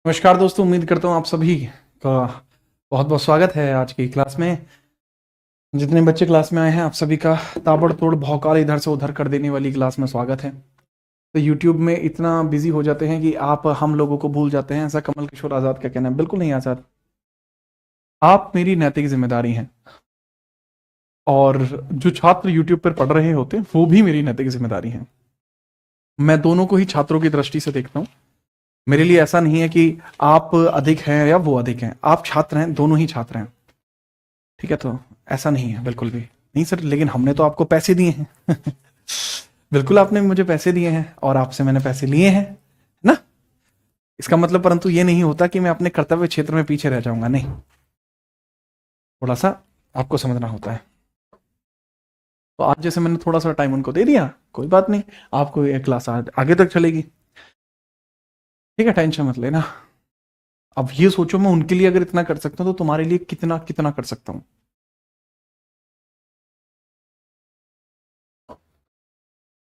नमस्कार दोस्तों, उम्मीद करता हूँ आप सभी का बहुत बहुत स्वागत है आज की क्लास में। जितने बच्चे क्लास में आए हैं आप सभी का ताबड़तोड़ भौकाल इधर से उधर कर देने वाली क्लास में स्वागत है। तो यूट्यूब में इतना बिजी हो जाते हैं कि आप हम लोगों को भूल जाते हैं, ऐसा कमल किशोर आज़ाद का कहना है। बिल्कुल नहीं आज़ाद, आप मेरी नैतिक जिम्मेदारी हैं और जो छात्र यूट्यूब पर पढ़ रहे होते हैं वो भी मेरी नैतिक जिम्मेदारी है। मैं दोनों को ही छात्रों की दृष्टि से देखता हूँ। मेरे लिए ऐसा नहीं है कि आप अधिक हैं या वो अधिक हैं, आप छात्र हैं, दोनों ही छात्र हैं। ठीक है, तो ऐसा नहीं है बिल्कुल भी नहीं सर, लेकिन हमने तो आपको पैसे दिए हैं। बिल्कुल आपने मुझे पैसे दिए हैं और आपसे मैंने पैसे लिए हैं ना। इसका मतलब परंतु ये नहीं होता कि मैं अपने कर्तव्य क्षेत्र में पीछे रह जाऊंगा, नहीं। थोड़ा सा आपको समझना होता है। तो आज जैसे मैंने थोड़ा सा टाइम उनको दे दिया, कोई बात नहीं, आपको ये क्लास आगे तक चलेगी। ठीक है, टेंशन मत लेना। अब ये सोचो, मैं उनके लिए अगर इतना कर सकता हूं तो तुम्हारे लिए कितना कितना कर सकता हूं।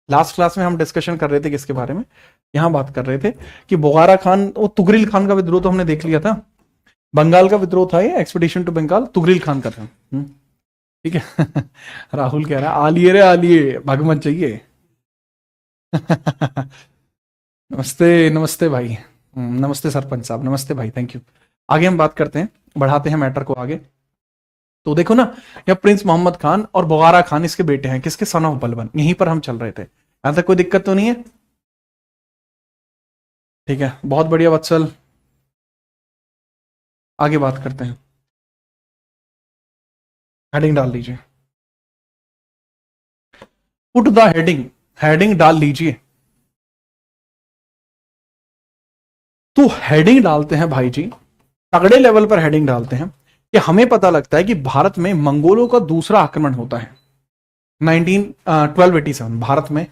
लास्ट क्लास में हम डिस्कशन कर रहे थे किसके बारे में, यहां बात कर रहे थे कि बुगारा खान, वो तुगरिल खान का विद्रोह तो हमने देख लिया था। बंगाल का विद्रोह था ये, एक्सपीडिशन टू बंगाल, तुगरिल खान का था। ठीक है। राहुल कह रहा है आलिए रे आलिए, भगवत चाहिए। नमस्ते नमस्ते भाई। नमस्ते सरपंच साहब, नमस्ते भाई, थैंक यू। आगे हम बात करते हैं, बढ़ाते हैं मैटर को आगे। तो देखो ना, यह प्रिंस मोहम्मद खान और बुगारा खान इसके बेटे हैं, किसके? Son of Balban. यहीं पर हम चल रहे थे, यहां तक कोई दिक्कत तो नहीं है? ठीक है, बहुत बढ़िया वत्सल। आगे बात करते हैं, हेडिंग डाल लीजिए। पुट द हेडिंग, हेडिंग डाल लीजिए। तो हेडिंग डालते हैं भाई जी, तगड़े लेवल पर हेडिंग डालते हैं कि हमें पता लगता है कि भारत में मंगोलों का दूसरा आक्रमण होता है 1287 भारत में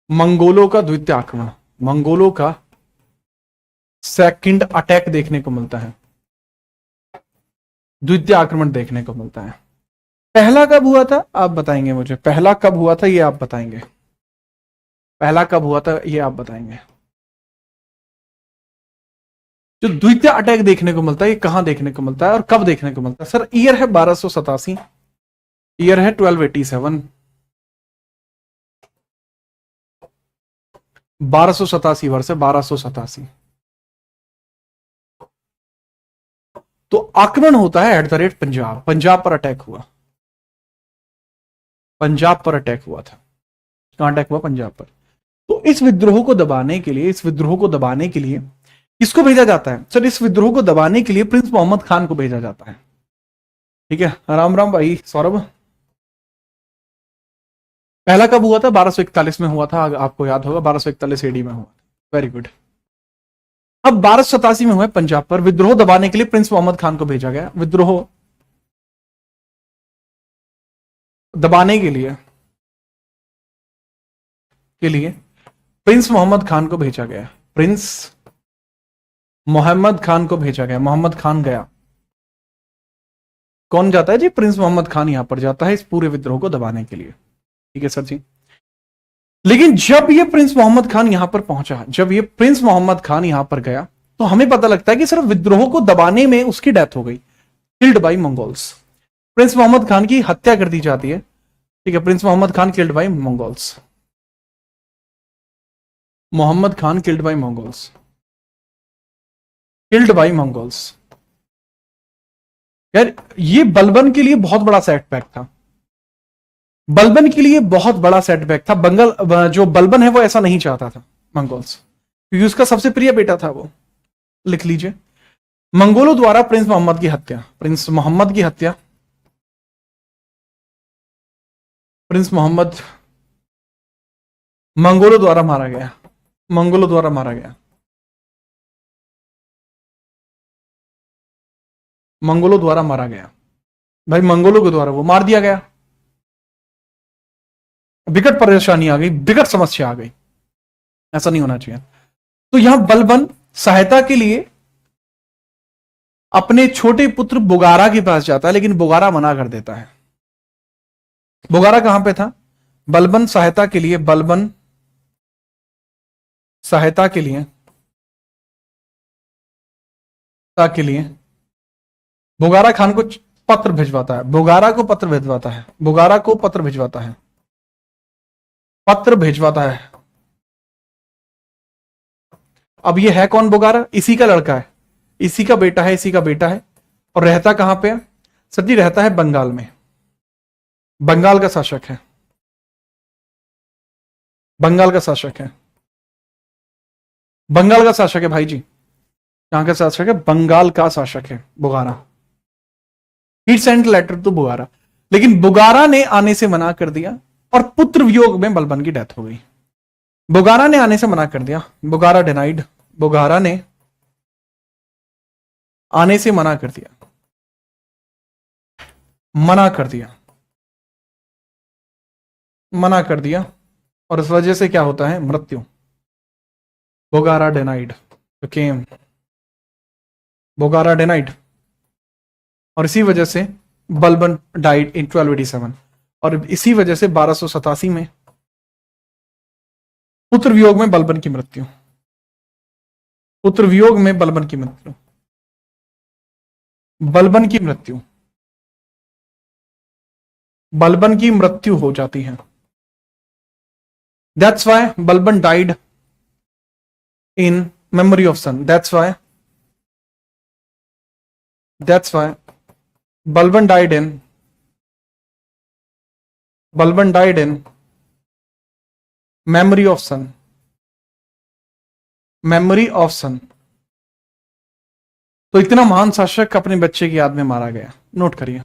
मंगोलों का द्वितीय आक्रमण, मंगोलों का सेकंड अटैक देखने को मिलता है, द्वितीय आक्रमण देखने को मिलता है। पहला कब हुआ था आप बताएंगे मुझे, पहला कब हुआ था ये आप बताएंगे, पहला कब हुआ था ये आप बताएंगे। जो द्वितीय अटैक देखने को मिलता है ये कहां देखने को मिलता है और कब देखने को मिलता है? सर ईयर है 1287, ईयर है 1287, 1287 वर्ष है 1287। तो आक्रमण होता है at the rate Punjab, Punjab पर अटैक हुआ, पंजाब पर अटैक हुआ था। कहां अटैक हुआ? पंजाब पर। तो इस विद्रोह को दबाने के लिए, इस विद्रोह को दबाने के लिए किसको भेजा जाता है? सर इस विद्रोह को दबाने के लिए प्रिंस मोहम्मद खान को भेजा जाता है। ठीक है, राम राम भाई सौरभ। पहला कब हुआ था? 1241 में हुआ था, आपको याद होगा, 1241 एडी में हुआ। Very good. अब 1287 में हुआ पंजाब पर विद्रोह दबाने के लिए प्रिंस मोहम्मद खान को भेजा गया, विद्रोह दबाने के लिए प्रिंस मोहम्मद खान को भेजा गया, प्रिंस मोहम्मद खान को भेजा गया। मोहम्मद खान गया, कौन जाता है जी? प्रिंस मोहम्मद खान यहां पर जाता है इस पूरे विद्रोह को दबाने के लिए। ठीक है सर जी। लेकिन जब ये प्रिंस मोहम्मद खान यहां पर पहुंचा, जब ये प्रिंस मोहम्मद खान यहां पर गया, तो हमें पता लगता है कि सिर्फ विद्रोह को दबाने में उसकी डेथ हो गई, killed by Mongols. Prince Mohammad Khan की हत्या कर दी जाती है। ठीक है, prince Mohammad Khan killed by Mongols, Mohammad Khan killed by Mongols, killed by Mongols. यार ये बलबन के लिए बहुत बड़ा सेटबैक था, बलबन के लिए बहुत बड़ा सेटबैक था। बंगाल जो बलबन है वो ऐसा नहीं चाहता था मंगोल्स, क्योंकि उसका सबसे प्रिय बेटा था वो। लिख लीजिए, मंगोलों द्वारा प्रिंस मोहम्मद की हत्या, प्रिंस मोहम्मद की हत्या, प्रिंस मोहम्मद मंगोलों द्वारा मारा गया, मंगोलों द्वारा मारा गया, मंगोलों द्वारा मारा गया। भाई मंगोलों के द्वारा वो मार दिया गया। विकट परेशानी आ गई, विकट समस्या आ गई, ऐसा नहीं होना चाहिए। तो यहां बलबन सहायता के लिए अपने छोटे पुत्र बुगारा के पास जाता है, लेकिन बुगारा मना कर देता है। बुगारा कहां पे था? बलबन सहायता के लिए, बलबन सहायता के लिए बुगारा खान को पत्र भिजवाता है, बुगारा को पत्र भिजवाता है, बुगारा को पत्र भिजवाता है, पत्र भिजवाता है। अब ये है कौन बुगारा? इसी का लड़का है, इसी का बेटा है, इसी का बेटा है। और रहता कहां पे है सर जी? रहता है बंगाल में, बंगाल का शासक है, बंगाल का शासक है, बंगाल का शासक है भाई जी। कहां का शासक है? बंगाल का शासक है बुगारा। ही सेंट लेटर टू बुगारा, लेकिन बुगारा ने आने से मना कर दिया और पुत्र वियोग में बलबन की डेथ हो गई। बुगारा ने आने से मना कर दिया, बुगारा डिनाइड, बुगारा ने आने से मना कर दिया, मना कर दिया, मना कर दिया, और इस वजह से क्या होता है? मृत्यु। बुगारा डिनाइड, केम बुगारा डिनाइड, और इसी वजह से बलबन डाइड इन 1287। और इसी वजह से 1287 में पुत्र वियोग में बलबन की मृत्यु, पुत्र वियोग में बलबन की मृत्यु, बलबन की मृत्यु, बलबन की मृत्यु हो जाती है। That's why Balban died in memory of son. That's why Balban died in memory of son, memory of son. तो इतना महान शासक अपने बच्चे की याद में मारा गया, नोट करिए।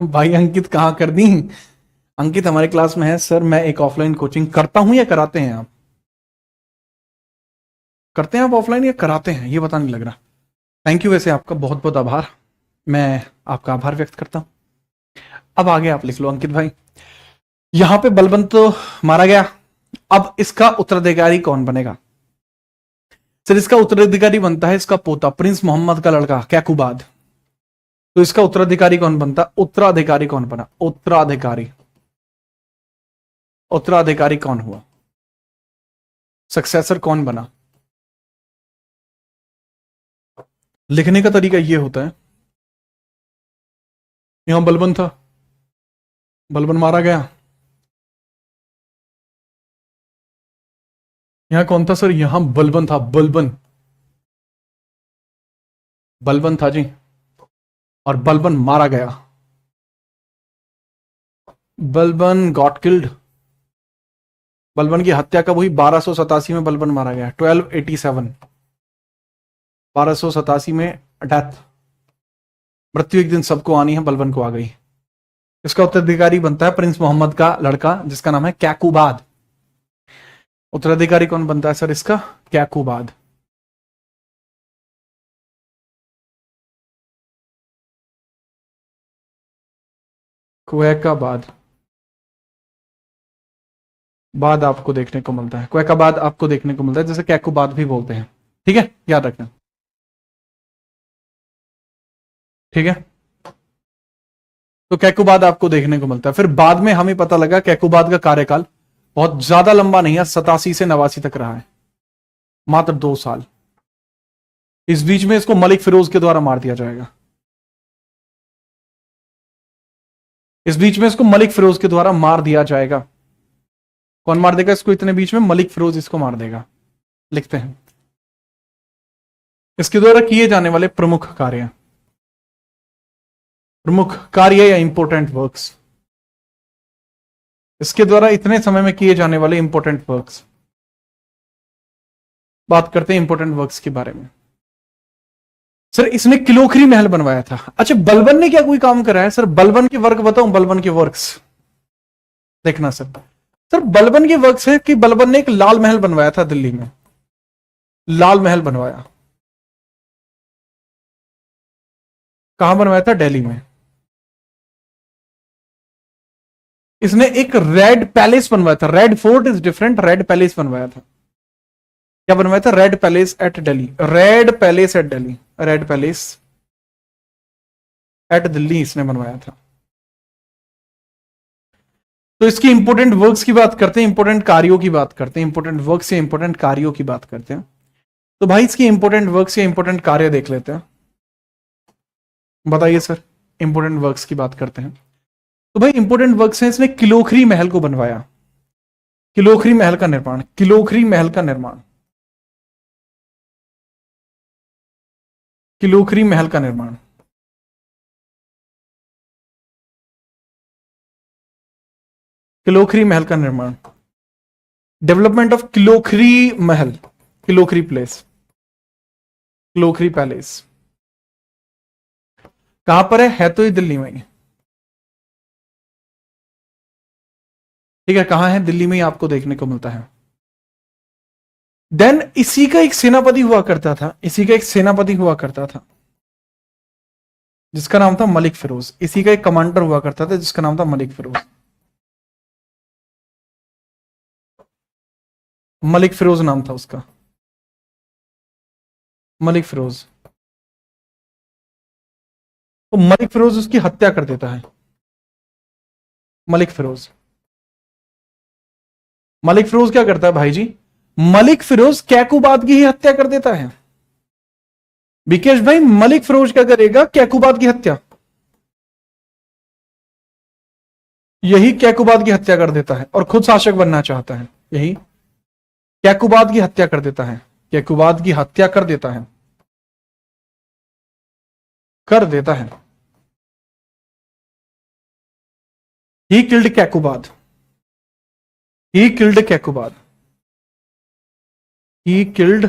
भाई अंकित कहाँ कर दी? अंकित हमारे क्लास में है। सर मैं एक ऑफलाइन कोचिंग करता हूं या कराते हैं आप? करते हैं आप ऑफलाइन या कराते हैं? ये पता नहीं लग रहा। थैंक यू, वैसे आपका बहुत बहुत आभार, मैं आपका आभार व्यक्त करता हूं। अब आगे आप लिख लो अंकित भाई। यहां पे बलबंत तो मारा गया, अब इसका उत्तराधिकारी कौन बनेगा? सर इसका उत्तराधिकारी बनता है इसका पोता, प्रिंस मोहम्मद का लड़का कैकुबाद। तो इसका उत्तराधिकारी कौन बनता? उत्तराधिकारी कौन बना? उत्तराधिकारी, उत्तराधिकारी कौन हुआ? सक्सेसर कौन बना? लिखने का तरीका यह होता है, यहां बलबन था, बलबन मारा गया। यहां कौन था सर? यहां बलबन था, बलबन, बलबन था जी, और बलबन मारा गया। Balban got killed. बलबन की हत्या कब हुई? 1287 में बलबन मारा गया, 1287, 1287 में डेथ, मृत्यु एक दिन सबको आनी है, बलबन को आ गई। इसका उत्तराधिकारी बनता है प्रिंस मोहम्मद का लड़का जिसका नाम है कैकुबाद। उत्तराधिकारी कौन बनता है सर इसका? कैकुबाद। क्वेकाबाद बाद आपको देखने को मिलता है, क्वेकाबाद आपको देखने को मिलता है, जैसे कैकुबाद भी बोलते हैं। ठीक है, याद रखना। ठीक है, तो कैकुबाद आपको देखने को मिलता है। फिर बाद में हमें पता लगा कैकुबाद का कार्यकाल बहुत ज्यादा लंबा नहीं है, 87 से 89 तक रहा है, मात्र 2 साल। इस बीच में इसको मलिक फिरोज के द्वारा मार दिया जाएगा। इस बीच में इसको मलिक फिरोज के द्वारा मार दिया जाएगा। कौन मार देगा इसको? इतने बीच में मलिक फिरोज इसको मार देगा। लिखते हैं इसके द्वारा किए जाने वाले प्रमुख कार्य, प्रमुख कार्य या इंपॉर्टेंट वर्क्स, इसके द्वारा इतने समय में किए जाने वाले इंपॉर्टेंट वर्क्स। बात करते हैं इंपॉर्टेंट वर्क्स के बारे में। सर इसने किलोखरी महल बनवाया था। अच्छा बलबन ने क्या कोई काम करा है? सर बलबन के वर्क बताऊं, बलबन के वर्क्स देखना सर। सर बलबन के वर्क्स है कि बलबन ने एक लाल महल बनवाया था दिल्ली में, लाल महल बनवाया। कहां बनवाया था? दिल्ली में। इसने एक रेड पैलेस बनवाया था, red fort is different, red palace बनवाया था। क्या बनवाया था? Red palace at Delhi, red palace at Delhi, red palace at Delhi इसने बनवाया था। तो इसकी इंपोर्टेंट वर्क्स की बात करते हैं, इंपोर्टेंट कार्यों की बात करते हैं, इंपोर्टेंट वर्क्स या इंपोर्टेंट कार्यों की बात करते हैं। तो भाई इसकी इंपोर्टेंट वर्क्स या इंपोर्टेंट कार्य देख लेते हैं। बताइए सर, इंपोर्टेंट वर्क्स की बात करते हैं। तो भाई इंपोर्टेंट वर्क्स हैं, इसने किलोखरी महल को बनवाया, किलोखरी महल का निर्माण, किलोखरी महल का निर्माण, किलोखरी महल का निर्माण, किलोखरी महल का निर्माण, development of Kilokhari Mahal, Kilokhari place, Kilokhari palace. कहां पर है तो ये दिल्ली में ही, ठीक है। कहां है? दिल्ली में ही आपको देखने को मिलता है। देन इसी का एक सेनापति हुआ करता था, इसी का एक सेनापति हुआ करता था जिसका नाम था मलिक फिरोज। इसी का एक कमांडर हुआ करता था जिसका नाम था मलिक फिरोज। मलिक फिरोज नाम था उसका, मलिक फिरोज। तो मलिक फिरोज उसकी हत्या कर देता है। मलिक फिरोज, मलिक फिरोज क्या करता है भाई जी? मलिक फिरोज कैकुबाद की ही हत्या कर देता है। विकेश भाई मलिक फिरोज क्या करेगा? कैकुबाद की हत्या, यही कैकुबाद की हत्या कर देता है और खुद शासक बनना चाहता है। यही कैकुबाद की हत्या कर देता है, कैकुबाद की हत्या कर देता है, कर देता है। He killed Kaiqubad, he killed Kaiqubad, he killed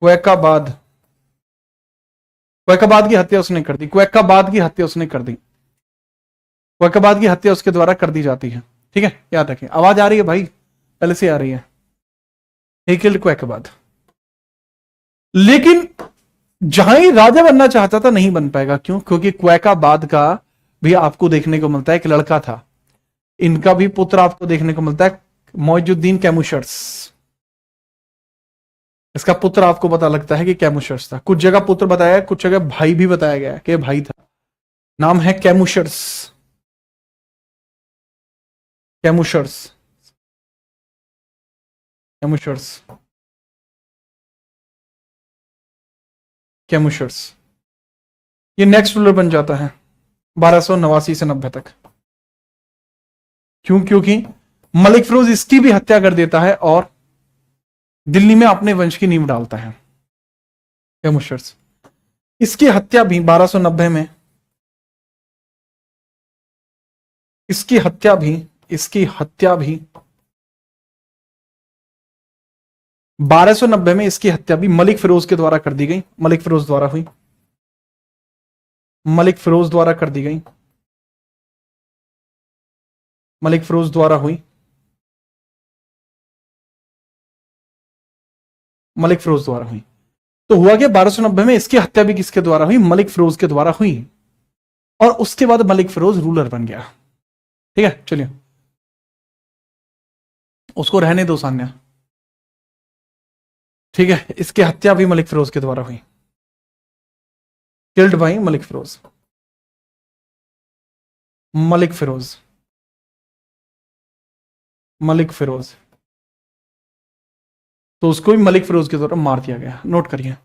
Kaiqubad, Kaiqubad की हत्या उसने कर दी, क्वैकाबाद की हत्या उसने कर दी, क्वैकाबाद की हत्या उसके द्वारा कर दी जाती है। ठीक है, याद रखें। आवाज आ रही है भाई? पहले से आ रही है। He killed Kaiqubad. लेकिन जहां ही राजा बनना चाहता था नहीं बन पाएगा। क्यों? क्योंकि क्वैकाबाद का भी आपको देखने को मिलता है एक लड़का था, इनका भी पुत्र आपको देखने को मिलता है मोइजुद्दीन कैमुशर्स। इसका पुत्र आपको पता लगता है कि कैमुशर्स था। कुछ जगह पुत्र बताया है, कुछ जगह भाई भी बताया गया है कि भाई था। नाम है कैमुशर्स, कैमुशर्स, कैमुशर्स, कैमुशर्स। ये नेक्स्ट रूलर बन जाता है 1289 से 90 तक। क्यों? क्योंकि मलिक फिरोज इसकी भी हत्या कर देता है और दिल्ली में अपने वंश की नींव डालता है। कैमुशर्स, इसकी हत्या भी 1290 में, इसकी हत्या भी, इसकी हत्या भी 1290 में, इसकी हत्या भी मलिक फिरोज के द्वारा कर दी गई। मलिक फिरोज द्वारा हुई, मलिक फिरोज द्वारा कर दी गई, मलिक फिरोज द्वारा हुई, मलिक फिरोज द्वारा हुई। तो हुआ क्या? 1290 में इसकी हत्या भी किसके द्वारा हुई? मलिक फिरोज के द्वारा हुई। और उसके बाद मलिक फिरोज रूलर बन गया। ठीक है, चलिए उसको रहने दो सान्या। ठीक है, इसकी हत्या भी मलिक फिरोज के द्वारा हुई, किल्ड बाय मलिक फिरोज। मलिक फिरोज, मलिक फिरोज, तो उसको भी मलिक फिरोज के द्वारा मार दिया गया। नोट करिए।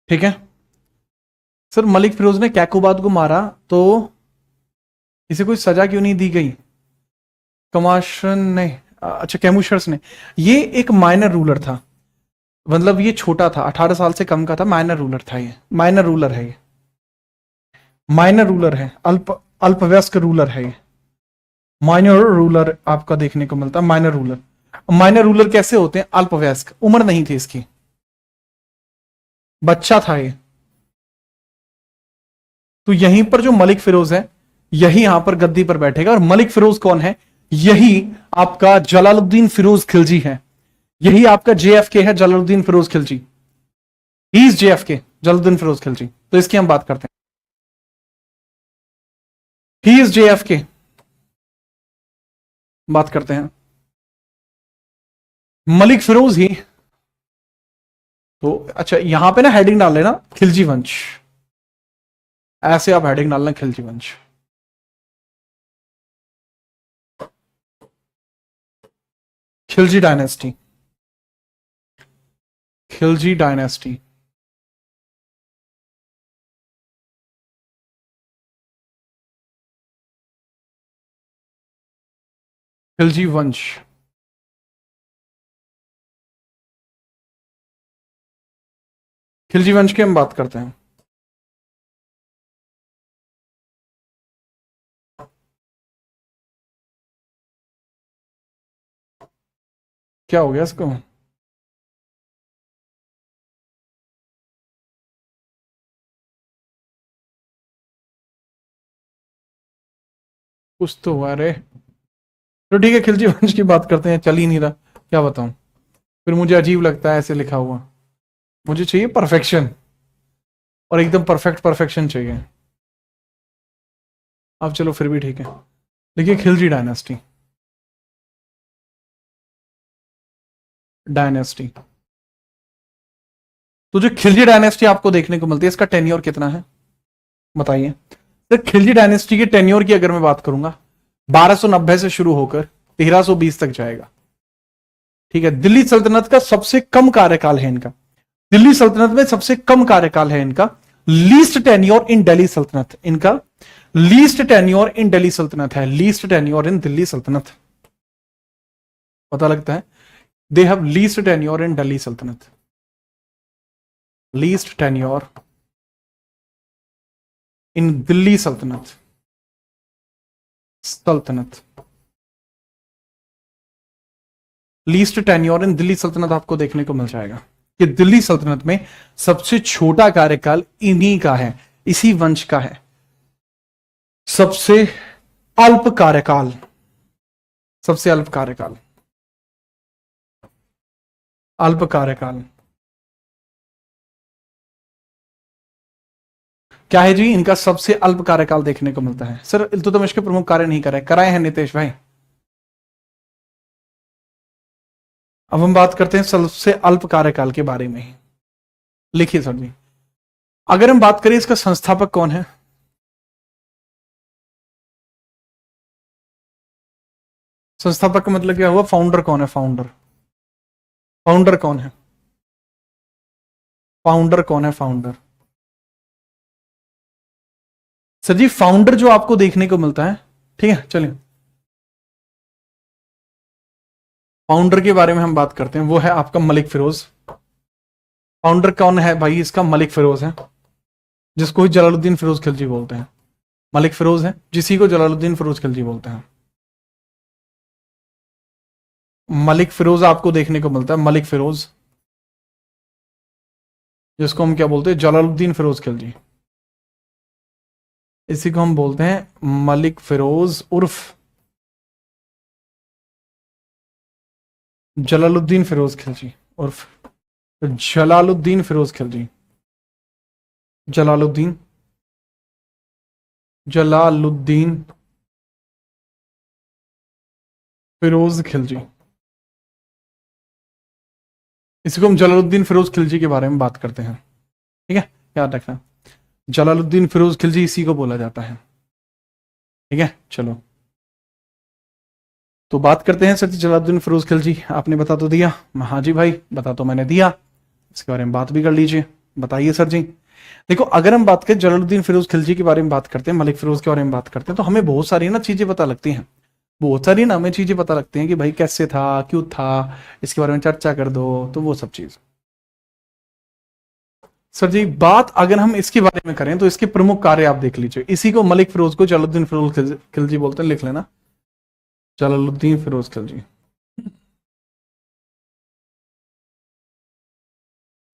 ठीक है सर, मलिक फिरोज ने कैकुबाद को मारा तो इसे कोई सजा क्यों नहीं दी गई? कमाशन ने, अच्छा कैमुशर्स ने, ये एक माइनर रूलर था, मतलब ये छोटा था, 18 साल से कम का था, माइनर रूलर था, ये माइनर रूलर है, ये माइनर रूलर है, अल्पवयस्क रूलर है, ये माइनर रूलर आपका देखने को मिलता है, माइनर रूलर। माइनर रूलर कैसे होते हैं? अल्पवयस्क, उम्र नहीं थी इसकी, बच्चा था ये। तो यहीं पर जो मलिक फिरोज है, यही यहां पर गद्दी पर बैठेगा। और मलिक फिरोज कौन है? यही आपका जलालुद्दीन फिरोज खिलजी है, यही आपका जेएफके है, Jalaluddin Firoz Khilji. He is JFK, Jalaluddin Firoz Khilji. तो इसकी हम बात करते हैं, ही इज जेएफके, बात करते हैं मलिक फिरोज ही। तो अच्छा, यहां पे ना हेडिंग डाल लेना खिलजी वंश, ऐसे आप हेडिंग डालना खिलजी वंश। खिलजी डायनेस्टी, खिलजी डायनेस्टी, खिलजी वंश। खिलजी वंश की हम बात करते हैं। क्या हो गया इसको? कुछ तो हुआ रे। तो ठीक है, खिलजी वंश की बात करते हैं, चल ही नहीं रहा, क्या बताऊं, फिर मुझे अजीब लगता है ऐसे लिखा हुआ। मुझे चाहिए परफेक्शन, और एकदम परफेक्ट परफेक्शन चाहिए। अब चलो फिर भी ठीक है, देखिए खिलजी डायनेस्टी, डायनेस्टी। तो जो खिलजी डायनेस्टी आपको देखने को मिलती है, इसका टेन्योर कितना है बताइए? तो खिलजी डायनेस्टी के टेन्योर की अगर मैं बात करूंगा, 1290 से शुरू होकर 1320 तक जाएगा। ठीक है, दिल्ली सल्तनत का सबसे कम कार्यकाल है इनका, दिल्ली सल्तनत में सबसे कम कार्यकाल है इनका। लीस्ट टेन्योर इन दिल्ली सल्तनत, इनका लीस्ट टेन्योर इन दिल्ली सल्तनत है, लीस्ट टेन्योर इन दिल्ली सल्तनत, पता लगता है। दे हैव लीस्ट टेन्योर इन दिल्ली सल्तनत, लीस्ट टेन्योर इन दिल्ली सल्तनत, सल्तनत, लीस्ट टेन्योर इन दिल्ली सल्तनत आपको देखने को मिल जाएगा कि दिल्ली सल्तनत में सबसे छोटा कार्यकाल इन्हीं का है, इसी वंश का है। सबसे अल्प कार्यकाल, सबसे अल्प कार्यकाल, अल्प कार्यकाल क्या है जी? इनका सबसे अल्प कार्यकाल देखने को मिलता है। सर इल्तुतमिश के प्रमुख कार्य नहीं करे, कराए हैं नितेश भाई। अब हम बात करते हैं सबसे अल्प कार्यकाल के बारे में ही। लिखिए सर जी, अगर हम बात करें इसका संस्थापक कौन है? संस्थापक का मतलब क्या हुआ? फाउंडर कौन है? फाउंडर, फाउंडर कौन है? फाउंडर कौन है? फाउंडर, सर जी फाउंडर जो आपको देखने को मिलता है, ठीक है चलिए फाउंडर के बारे में हम बात करते हैं, वो है आपका मलिक फिरोज। फाउंडर कौन है भाई इसका? मलिक फिरोज है, जिसको जलालुद्दीन फिरोज खिलजी बोलते हैं। मलिक फिरोज है, जिसी को जलालुद्दीन फिरोज खिलजी बोलते हैं। मलिक फिरोज आपको देखने को मिलता है, मलिक फिरोज, जिसको हम क्या बोलते हैं? जलालुद्दीन फिरोज खिलजी। इसी को हम बोलते हैं मलिक फिरोज उर्फ जलालुद्दीन फिरोज खिलजी, उर्फ जलालुद्दीन फिरोज खिलजी, जलालुद्दीन, जलालुद्दीन फिरोज खिलजी। इसी को हम जलालुद्दीन फिरोज खिलजी के बारे में बात करते हैं, ठीक है, याद रखना जलालुद्दीन फिरोज खिलजी इसी को बोला जाता है, ठीक है। चलो तो बात करते हैं सर जी जलालुद्दीन फिरोज खिलजी। आपने बता तो दिया, हाँ जी भाई बता तो मैंने दिया, इसके बारे में बात भी कर लीजिए। बताइए सर जी। देखो, अगर हम बात करें जलालुद्दीन फिरोज खिलजी के बारे में बात करते हैं, मलिक फिरोज के बारे में बात करते हैं, तो हमें बहुत सारी ना चीजें पता लगती हैं। बहुत सारी ना हमें चीजें पता लगती हैं कि भाई कैसे था, क्यों था, इसके बारे में चर्चा कर दो, तो वो सब चीज। सर जी, बात अगर हम इसके बारे में करें तो इसके प्रमुख कार्य आप देख लीजिए। इसी को मलिक फिरोज को जलालुद्दीन फिरोज खिलजी बोलते हैं, लिख लेना, जलालुद्दीन फिरोज खिलजी,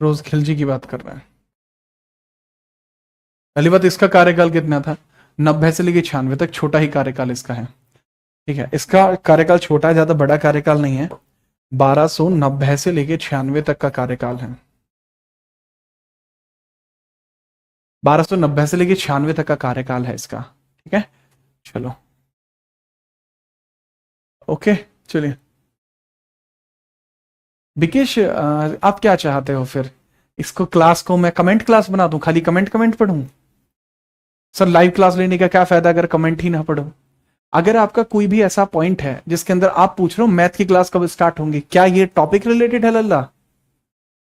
फिरोज खिलजी की बात कर रहे हैं। पहली बात, इसका कार्यकाल कितना था? 90 से लेकर 96 तक, छोटा ही कार्यकाल इसका है। ठीक है, इसका कार्यकाल छोटा है, ज्यादा बड़ा कार्यकाल नहीं है। 1290 से लेकर 96 तक का कार्यकाल है। 1290 से लेकर 96 तक का कार्यकाल है इसका। ठीक है, चलो ओके, चलिए। विकेश, आप क्या चाहते हो फिर? इसको क्लास को मैं कमेंट क्लास बना दूं, खाली कमेंट कमेंट पढ़ूं? सर, लाइव क्लास लेने का क्या फायदा अगर कमेंट ही ना पढ़ो? अगर आपका कोई भी ऐसा पॉइंट है जिसके अंदर आप पूछ रहे हो मैथ की क्लास कब स्टार्ट होंगी, क्या ये टॉपिक रिलेटेड है लल्ला?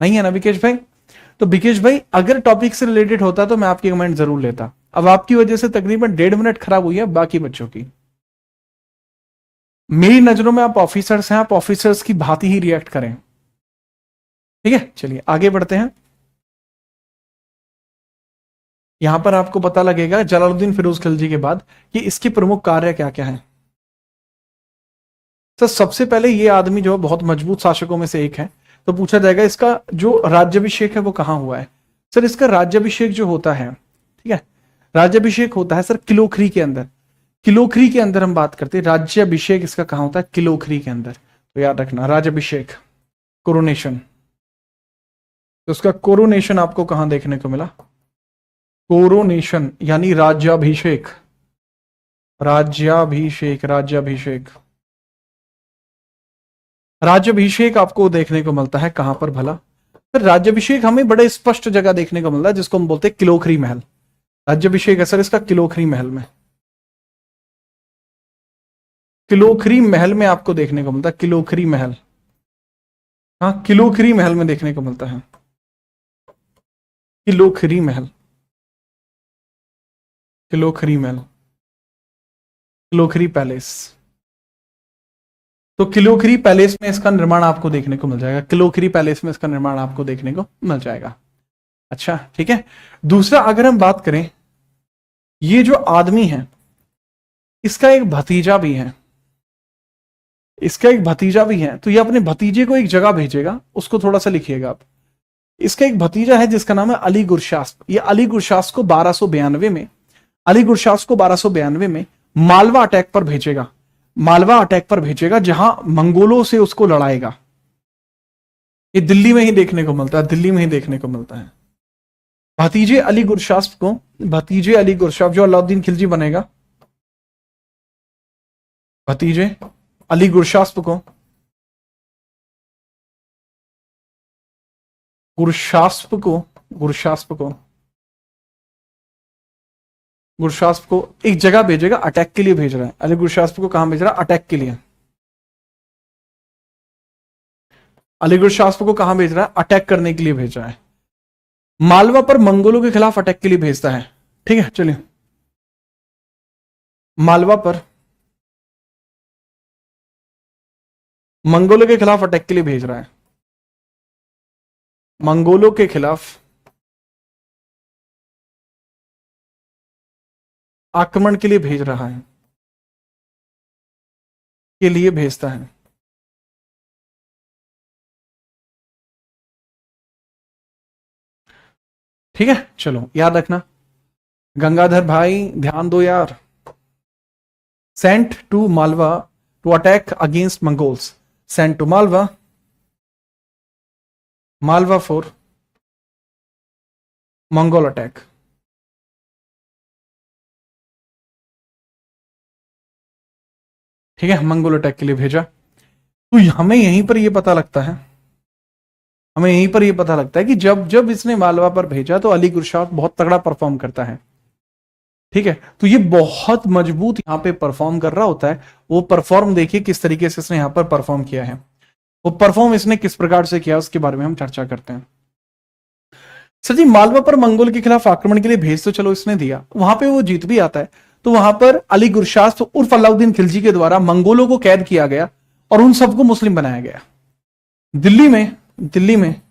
नहीं है ना विकेश भाई? तो विकेश भाई, अगर टॉपिक से रिलेटेड होता तो मैं आपकी कमेंट जरूर लेता। अब आपकी वजह से तकरीबन 1.5 मिनट खराब हुई है बाकी बच्चों की। मेरी नजरों में आप ऑफिसर्स हैं, आप ऑफिसर्स की भांति ही रिएक्ट करें। ठीक है, चलिए आगे बढ़ते हैं। यहां पर आपको पता लगेगा जलालुद्दीन फिरोज खिलजी के बाद कि इसके प्रमुख कार्य क्या क्या है। तो सबसे पहले ये आदमी जो बहुत मजबूत शासकों में से एक है, तो पूछा जाएगा इसका जो राज्याभिषेक है वो कहां हुआ है। सर, इसका राज्याभिषेक जो होता है, ठीक है, राज्याभिषेक होता है सर किलोखरी के अंदर। किलोखरी के अंदर हम बात करते हैं, राज्याभिषेक इसका कहां होता है? किलोखरी के अंदर। तो याद रखना, राज्याभिषेक, कोरोनेशन। तो उसका कोरोनेशन आपको कहां देखने को मिला? कोरोनेशन यानी राज्याभिषेक, राज्याभिषेक, राज्याभिषेक, राज्याभिषेक आपको देखने को मिलता है कहां पर भला? फिर राज्याभिषेक हमें बड़े स्पष्ट जगह देखने को मिलता है जिसको हम बोलते हैं किलोखरी महल। राज्याभिषेक है सर इसका किलोखरी महल में। किलोखरी महल में आपको देखने को मिलता है, किलोखरी महल। हाँ, किलोखरी महल में देखने को मिलता है, किलोखरी महल, किलोखरी महल, किलोखरी पैलेस। तो किलोखरी पैलेस में इसका निर्माण आपको देखने को मिल जाएगा, किलोखरी पैलेस में इसका निर्माण आपको देखने को मिल जाएगा। अच्छा, ठीक है। दूसरा, अगर हम बात करें, ये जो आदमी है इसका एक भतीजा भी है, इसका एक भतीजा भी है। तो ये अपने भतीजे को एक जगह भेजेगा, उसको थोड़ा सा लिखिएगा आप। इसका एक भतीजा है जिसका नाम है अली गुरशास्प। ये अली गुरशास्प को 1292 में, अली गुरशास्प को 1292 में मालवा अटैक पर भेजेगा, मालवा अटैक पर भेजेगा जहां मंगोलों से उसको लड़ाएगा। ये दिल्ली में ही देखने को मिलता है, दिल्ली में ही देखने को मिलता है। भतीजे अली गुरशास्प को, भतीजे अली गुरशास्प जो अलाउद्दीन खिलजी बनेगा, भतीजे अली गुरशास्प को, गुरशास्प को, गुरशास्प को, गुरशास्प को एक जगह भेजेगा, अटैक के लिए भेज रहा है। अली गुरशास्प को कहां भेज रहा है? अटैक के लिए। अली गुरशास्प को कहां भेज रहा है? अटैक करने के लिए भेज रहा है। मालवा पर मंगोलों के खिलाफ अटैक के लिए भेजता है। ठीक है, चलिए। मालवा पर मंगोलों के खिलाफ अटैक के लिए भेज रहा है, मंगोलों के खिलाफ आक्रमण के लिए भेज रहा है, के लिए भेजता है। ठीक है, चलो याद रखना। गंगाधर भाई ध्यान दो यार। Sent to Malwa to attack against Mongols, sent to Malwa, Malwa for Mongol attack. ठीक है, मंगोल अटैक के लिए भेजा। तो हमें यहीं पर यह पता लगता है, हमें यहीं पर यह पता लगता है कि जब जब इसने मालवा पर भेजा तो अली गुरशास्प बहुत तगड़ा परफॉर्म करता है। ठीक है, तो ये बहुत मजबूत यहां पे परफॉर्म कर रहा होता है। वो परफॉर्म देखिए किस तरीके से इसने यहां पर परफॉर्म किया है। वो परफॉर्म इसने किस प्रकार से किया उसके बारे में हम चर्चा करते हैं। सर जी, मालवा पर मंगोल के खिलाफ आक्रमण के लिए भेज तो चलो इसने दिया, वहां पे वो जीत भी आता है, तो वहां पर अली गुरशास्प उर्फ अलाउद्दीन खिलजी के द्वारा मंगोलों को कैद किया गया और उन सबको मुस्लिम बनाया गया। दिल्ली में दिल्ली में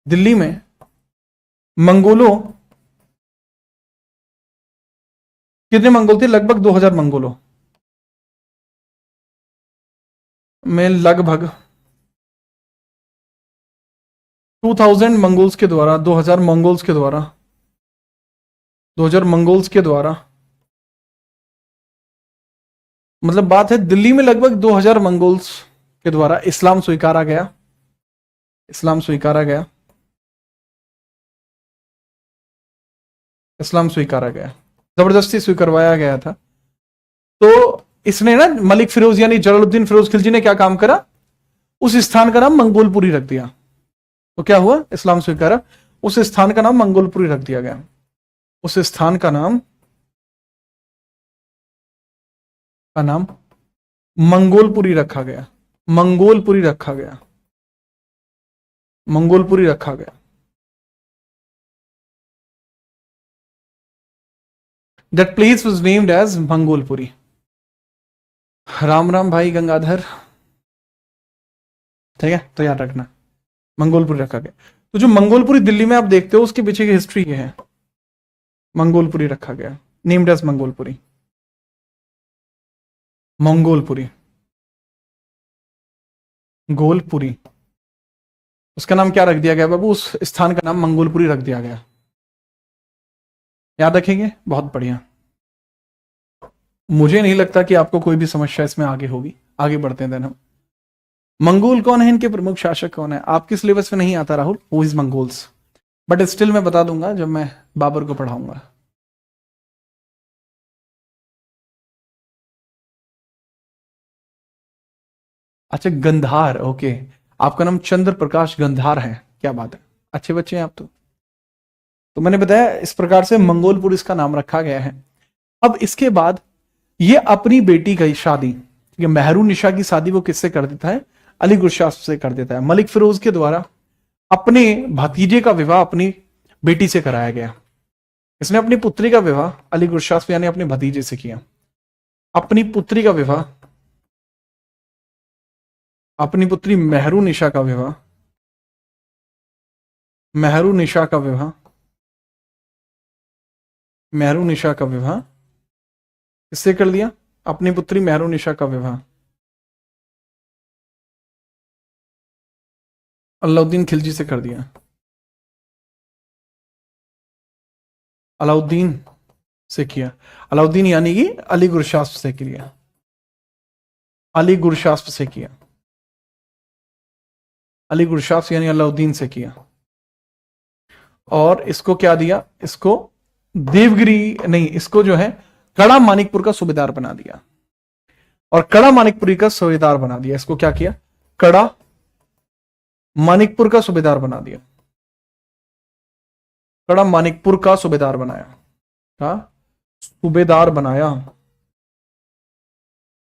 दिल्ली में मंगोलों, कितने मंगोल थे? लगभग 2000 मंगोलों में लगभग 2000 मंगोल्स के द्वारा 2000 मंगोल्स के द्वारा 2000 मंगोल्स के द्वारा, मतलब बात है दिल्ली में लगभग 2000 मंगोल्स के द्वारा इस्लाम स्वीकारा गया। इस्लाम स्वीकारा गया। इस्लाम स्वीकारा गया, जबरदस्ती स्वीकारवाया गया था। तो इसने ना मलिक फिरोज यानी जलालुद्दीन फिरोज खिलजी ने क्या काम करा, उस स्थान का नाम मंगोलपुरी रख दिया। तो क्या हुआ, इस्लाम स्वीकारा, उस स्थान का नाम मंगोलपुरी रख दिया गया। उस स्थान का नाम मंगोलपुरी रखा गया। मंगोलपुरी रखा गया। मंगोलपुरी रखा गया। That place was named as Mangolpuri. Ram Ram भाई गंगाधर, ठीक है, तो याद रखना मंगोलपुरी रखा गया। तो जो मंगोलपुरी दिल्ली में आप देखते हो उसके पीछे की हिस्ट्री ये है, मंगोलपुरी रखा गया, नेम्ड एज मंगोलपुरी। मंगोलपुरी, गोलपुरी, उसका नाम क्या रख दिया गया बाबू, उस स्थान का नाम मंगोलपुरी रख दिया गया। याद रखेंगे, बहुत बढ़िया। मुझे नहीं लगता कि आपको कोई भी समस्या इसमें आगे होगी। आगे बढ़ते हैं देन हम। मंगोल कौन है, इनके प्रमुख शासक कौन है? आपके सिलेबस में नहीं आता Rahul, who is Mongols, but still मैं बता दूंगा जब मैं बाबर को पढ़ाऊंगा। अच्छा, गंधार, ओके। आपका नाम चंद्र प्रकाश गंधार है, क्या बात है, अच्छे बच्चे हैं आप तो मैंने बताया इस प्रकार से मंगोलपुर इसका नाम रखा गया है। अब इसके बाद ये अपनी बेटी की शादी, ये मेहरू निशा की शादी वो किससे कर देता है, अली गुरशास्प से कर देता है। मलिक फिरोज के द्वारा अपने भतीजे का विवाह अपनी बेटी से कराया गया। इसने अपनी पुत्री का विवाह अली गुरशास्प यानी अपने भतीजे से किया। अपनी पुत्री का विवाह, अपनी पुत्री मेहरू निशा का विवाह, मेहरू निशा का विवाह, मेहरू निशा का विवाह किससे कर दिया, अपनी पुत्री मेहरू निशा का विवाह अलाउद्दीन खिलजी से कर दिया। अलाउद्दीन से किया। अलाउद्दीन यानी कि अली गुरशास्प से किया। अली गुरशास्प से किया। अली गुरशास्प यानी अलाउद्दीन से किया। और इसको क्या दिया, इसको देवगिरी नहीं, इसको जो है कड़ा मानिकपुर का सूबेदार बना दिया। और कड़ा मानिकपुरी का सूबेदार बना दिया, इसको क्या किया, कड़ा मानिकपुर का सूबेदार बना दिया। कड़ा मानिकपुर का सूबेदार बनाया, का सूबेदार बनाया,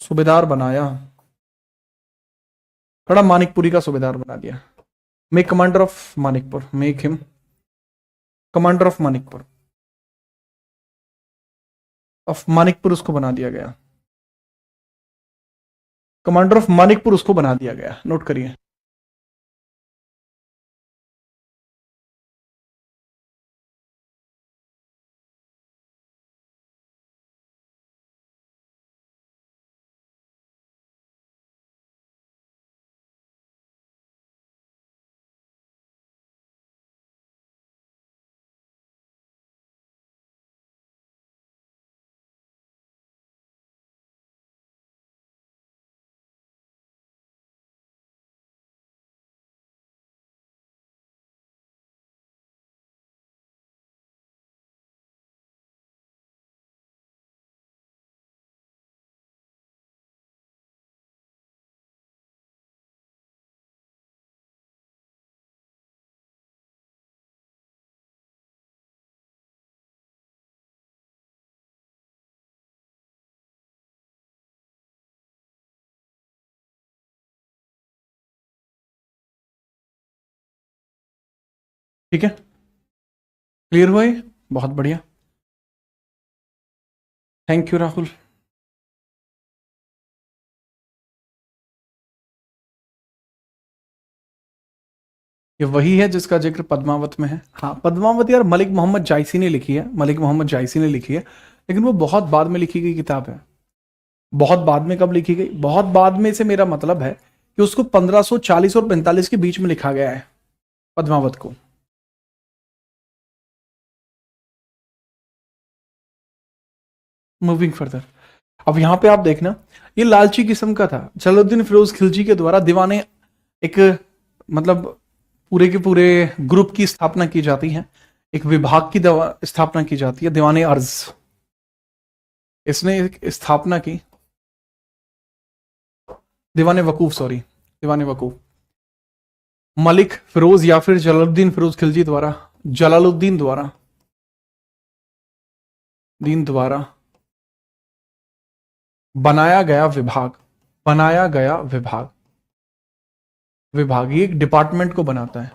सूबेदार बनाया, कड़ा मानिकपुरी का सूबेदार बना दिया। Make commander of Manikpur, make him commander of Manikpur, of Manikpur उसको बना दिया गया। कमांडर ऑफ मानिकपुर उसको बना दिया गया, नोट करिए। ठीक है, क्लियर हुआ ये? बहुत बढ़िया, थैंक यू राहुल। ये वही है जिसका जिक्र पद्मावत में है। हाँ, पद्मावत यार मलिक मोहम्मद जायसी ने लिखी है, मलिक मोहम्मद जायसी ने लिखी है, लेकिन वो बहुत बाद में लिखी गई किताब है। बहुत बाद में कब लिखी गई? बहुत बाद में से मेरा मतलब है कि उसको 1540 और 45 के बीच में लिखा गया है पद्मावत को। मूविंग फर्दर, अब यहां पे आप देखना, ये लालची किस्म का था। जलालुद्दीन फिरोज खिलजी के द्वारा दीवाने एक, मतलब पूरे के पूरे ग्रुप की स्थापना की जाती है, एक विभाग की स्थापना की जाती है, दीवाने अर्ज। इसने एक स्थापना की, दीवाने वकूफ, सॉरी दीवाने वकूफ, मलिक फिरोज या फिर जलालुद्दीन फिरोज खिलजी द्वारा, जलालुद्दीन द्वारा, दीन द्वारा बनाया गया विभाग, बनाया गया विभाग, विभाग ये एक डिपार्टमेंट को बनाता है।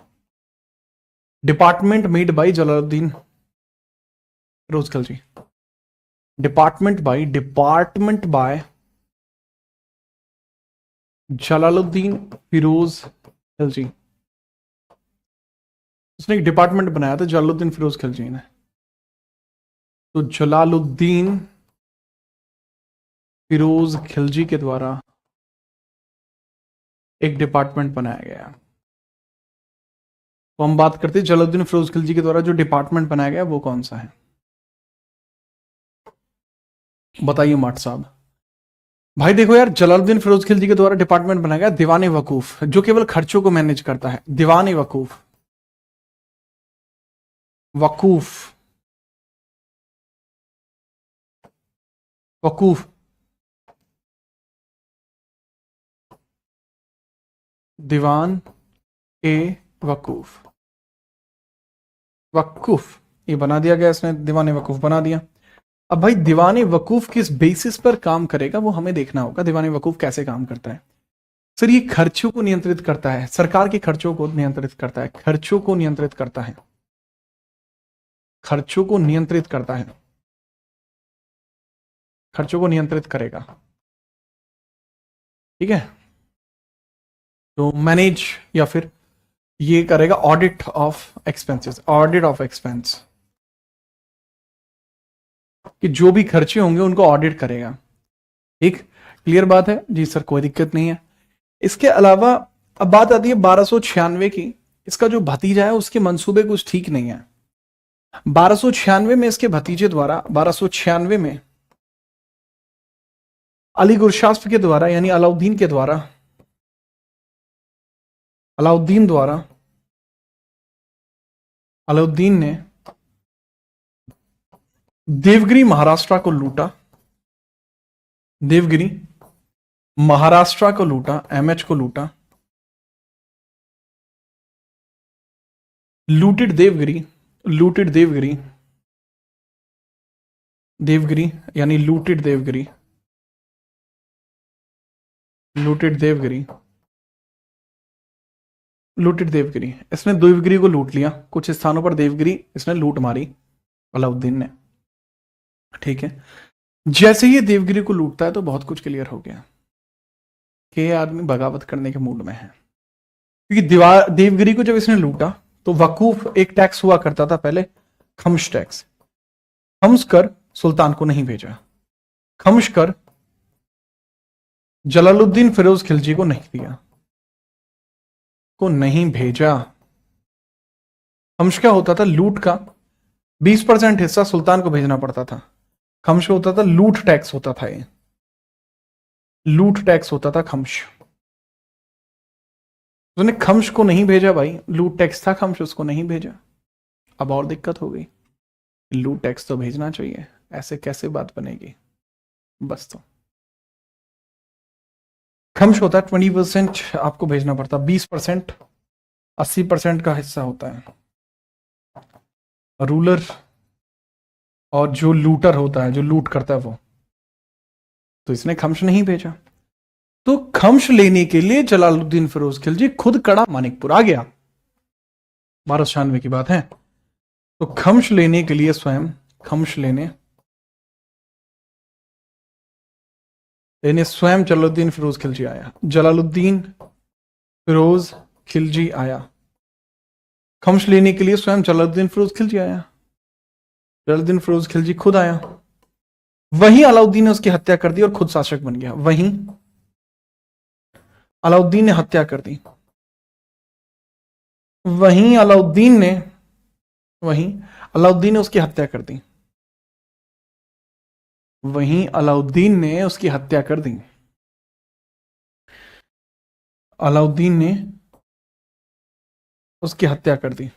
Department made by Jalaluddin Firoz Khilji, department by Jalaluddin Firoz Khilji. उसने एक डिपार्टमेंट बनाया था जलालुद्दीन फिरोज खिलजी ने। तो जलालुद्दीन फिरोज खिलजी के द्वारा एक डिपार्टमेंट बनाया गया। तो हम बात करते हैं जलालुद्दीन फिरोज खिलजी के द्वारा जो डिपार्टमेंट बनाया गया वो कौन सा है, बताइए माट साहब। भाई देखो यार, जलालुद्दीन फिरोज खिलजी के द्वारा डिपार्टमेंट बनाया गया दीवाने वकूफ, जो केवल खर्चों को मैनेज करता है। दीवाने वकूफ, वकूफ, वकूफ, दीवान ए वकूफ, वकूफ ये बना दिया गया, इसने दीवाने वकूफ बना दिया। अब भाई दीवाने वकूफ किस बेसिस पर काम करेगा वो हमें देखना होगा। दीवाने वकूफ कैसे काम करता है? सर ये खर्चों को नियंत्रित करता है, सरकार के खर्चों को नियंत्रित करता है, खर्चों को नियंत्रित करता है, खर्चों को नियंत्रित करता है, खर्चों को नियंत्रित करेगा। ठीक है, तो मैनेज या फिर ये करेगा audit of expenses, audit of expense, कि जो भी खर्चे होंगे उनको ऑडिट करेगा। ठीक, क्लियर बात है जी सर, कोई दिक्कत नहीं है। इसके अलावा अब बात आती है 1296 की। इसका जो भतीजा है उसके मंसूबे कुछ ठीक नहीं है। 1296 में इसके भतीजे द्वारा, 1296 में अली गुरशास्प के द्वारा यानी अलाउद्दीन के द्वारा, अलाउद्दीन द्वारा, अलाउद्दीन ने देवगिरी महाराष्ट्र को लूटा, देवगिरी महाराष्ट्र को लूटा, एमएच को लूटा, लूटेड देवगिरी, लूटेड देवगिरी, देवगिरी यानी looted Devagiri, looted Devagiri, looted Devagiri. इसने देवगिरी को लूट लिया, कुछ स्थानों पर देवगिरी इसने लूट मारी अलाउद्दीन ने। ठीक है, जैसे ही देवगिरी को लूटता है तो बहुत कुछ क्लियर हो गया कि ये आदमी बगावत करने के मूड में है। क्योंकि देवगिरी को जब इसने लूटा तो वकूफ एक टैक्स हुआ करता था पहले, खम्स टैक्स, खम्स कर सुल्तान को नहीं भेजा, खम्स कर जलालुद्दीन फिरोज खिलजी को नहीं दिया, को नहीं भेजा। खम्स क्या होता था? लूट का 20% हिस्सा सुल्तान को भेजना पड़ता था। खम्स होता था लूट टैक्स होता था, ये लूट टैक्स होता था खम्स। उसने खम्स को नहीं भेजा भाई, लूट टैक्स था, खम्स उसको नहीं भेजा। अब और दिक्कत हो गई, लूट टैक्स तो भेजना चाहिए, ऐसे कैसे बात बनेगी? बस तो खम्स होता है 20% आपको भेजना पड़ता, 20% 80% का हिस्सा होता है रूलर, और जो लूटर होता है, जो लूट करता है वो। तो इसने खम्स नहीं भेजा, तो खम्स लेने के लिए जलालुद्दीन फिरोज खिलजी खुद कड़ा मानिकपुर आ गया। 1296 की बात है। तो खम्स लेने के लिए स्वयं, खम्स लेने स्वयं जलालुद्दीन फिरोज खिलजी आया। जलालुद्दीन फिरोज खिलजी आया। खम्स लेने के लिए स्वयं जलालुद्दीन फिरोज खिलजी आया। जलालुद्दीन फिरोज खिलजी खुद आया। वहीं अलाउद्दीन ने उसकी हत्या कर दी और खुद शासक बन गया। वहीं अलाउद्दीन ने हत्या कर दी। वहीं अलाउद्दीन ने उसकी हत्या कर दी। वहीं अलाउद्दीन ने उसकी हत्या कर दी। अलाउद्दीन ने उसकी हत्या कर दी।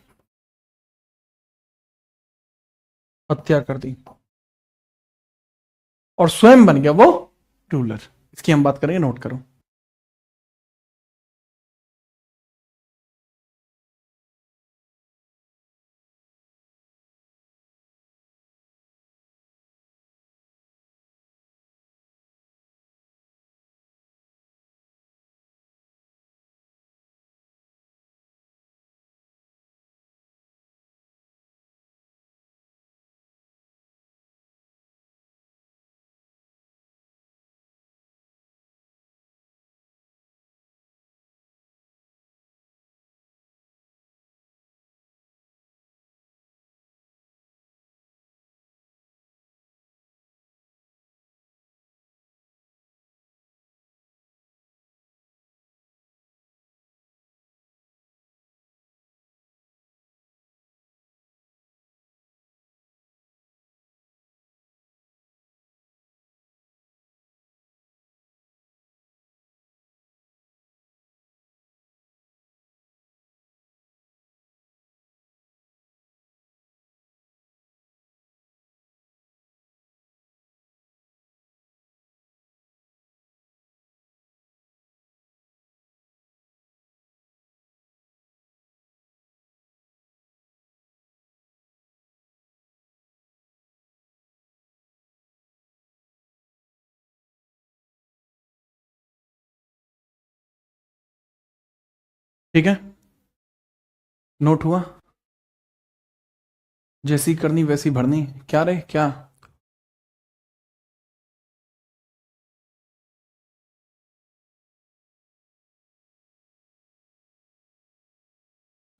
हत्या कर दी और स्वयं बन गया वो रूलर। इसकी हम बात करेंगे, नोट करो। ठीक है, नोट हुआ। जैसी करनी वैसी भरनी। क्या रे, क्या?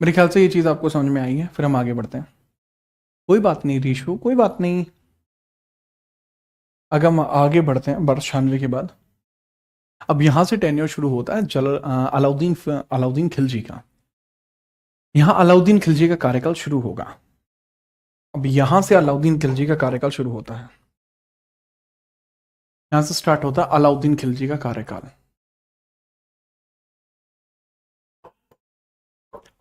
मेरे ख्याल से ये चीज आपको समझ में आई है। फिर हम आगे बढ़ते हैं। कोई बात नहीं रीशु, कोई बात नहीं। अगर हम आगे बढ़ते हैं 1296 के बाद, अब यहां से टेन्योर शुरू होता है अलाउद्दीन खिलजी का। यहां अलाउद्दीन खिलजी का कार्यकाल शुरू होगा। अब यहां से अलाउद्दीन खिलजी का कार्यकाल शुरू होता है। यहां से स्टार्ट होता है अलाउद्दीन खिलजी का कार्यकाल।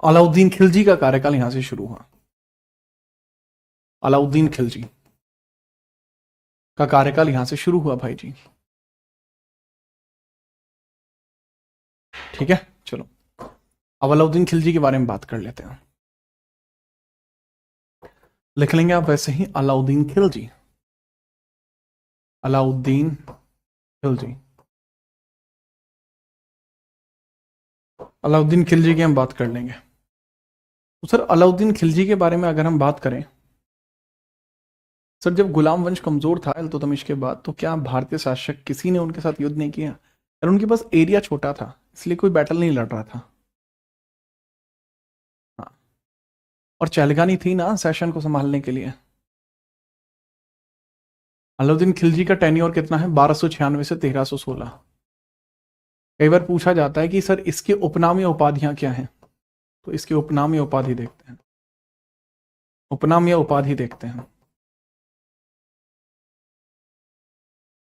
अलाउद्दीन खिलजी का कार्यकाल यहां से शुरू हुआ। अलाउद्दीन खिलजी का कार्यकाल यहां से शुरू हुआ भाई जी। ठीक है, चलो अब अलाउद्दीन खिलजी के बारे में बात कर लेते हैं। लिख लेंगे आप वैसे ही, अलाउद्दीन खिलजी। अलाउद्दीन खिलजी। अलाउद्दीन खिलजी की हम बात कर लेंगे। तो सर अलाउद्दीन खिलजी के बारे में अगर हम बात करें, सर जब गुलाम वंश कमजोर था इल्तुतमिश के बाद, तो क्या भारतीय शासक किसी ने उनके साथ युद्ध नहीं किया? सर उनके पास एरिया छोटा था, इसलिए कोई बैटल नहीं लड़ रहा था। हाँ, और चहलगानी थी ना सेशन को संभालने के लिए। अलाउद्दीन खिलजी का टेन्योर कितना है? 1296 से 1316। कई बार पूछा जाता है कि सर इसके उपनाम या उपाधियां क्या हैं, तो इसके उपनाम या उपाधि देखते हैं। उपनाम या उपाधि देखते हैं।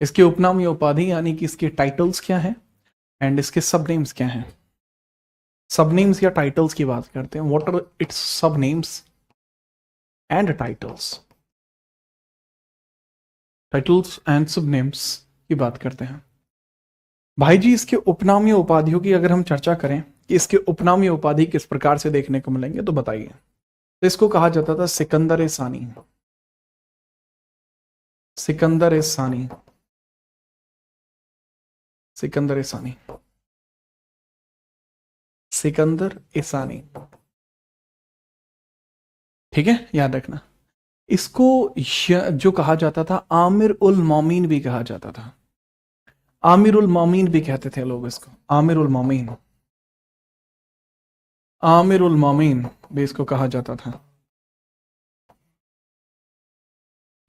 इसके उपनाम या उपाधि यानी कि इसके टाइटल्स क्या हैं एंड इसके सब नेम्स क्या हैं। सब नेम्स या टाइटल्स की बात करते हैं। व्हाट आर इट्स सब names and titles. Titles and सब नेम्स की बात करते हैं। भाई जी इसके उपनाम या उपाधियों की अगर हम चर्चा करें कि इसके उपनाम या उपाधि किस प्रकार से देखने को मिलेंगे, तो बताइए। तो इसको कहा जाता था सिकंदर ए सानी। सिकंदर ए सानी। सिकंदर ए सानी। सिकंदर ए सानी। ठीक है, याद रखना। इसको जो कहा जाता था आमिर उल मोमिन भी कहा जाता था। आमिर उल मोमिन भी कहते थे लोग इसको, आमिर उल मोमिन, आमिर उल मोमिन भी इसको कहा जाता था।